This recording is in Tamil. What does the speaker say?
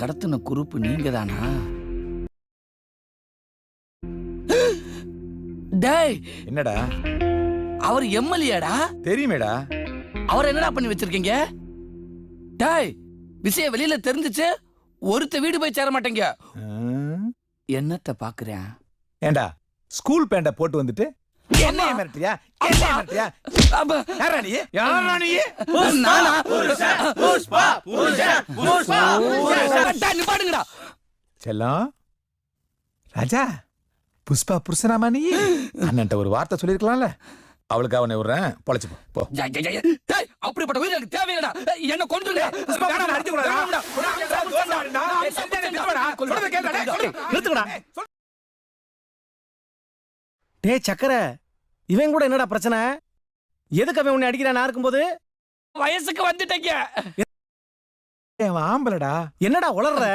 கடத்தின குரூப் நீங்க தானா? டேய், என்னடா? அவர் எம்எல்ஏடா. தெரியுமேடா. அவர் என்னடா பண்ணி வச்சிருக்கீங்க? டேய், விஷயம் வெளியில தெரிஞ்சிச்சு, ஒருத்த வீடு போய் சேர மாட்டேங்க. என்னத்த பாக்குறேன்? ஏண்டா ஸ்கூல் பேண்ட போட்டு வந்துட்டு என்ன மிரட்டியா? என்ன மிரட்டியா? யாரா நீ? யாரா நீ? நானா? நிப்பாடுங்கடா. செல்லம் ராஜா, புஷ்பா புருஷனாமா நீ? அண்ணன்ட்ட ஒரு வார்த்தை சொல்லிருக்கலாம்ல. அவளுக்கு அவனை விடுறேன், பொழைச்சு போ. டேய், அப்படிப்பட்ட உயிர் எனக்கு தேவையில்லடா. என்ன கொன்றுங்க. நிறுத்துங்கடா. டேய் சக்கரை, இவன் கூட என்னடா பிரச்சனை? எதுக்கு அவன் உன்னை அடிக்கிறான்? நான் இருக்கும்போது வயசுக்கு வந்துட்டீங்க. ஆம்பளடா. என்னடா உளர்ற?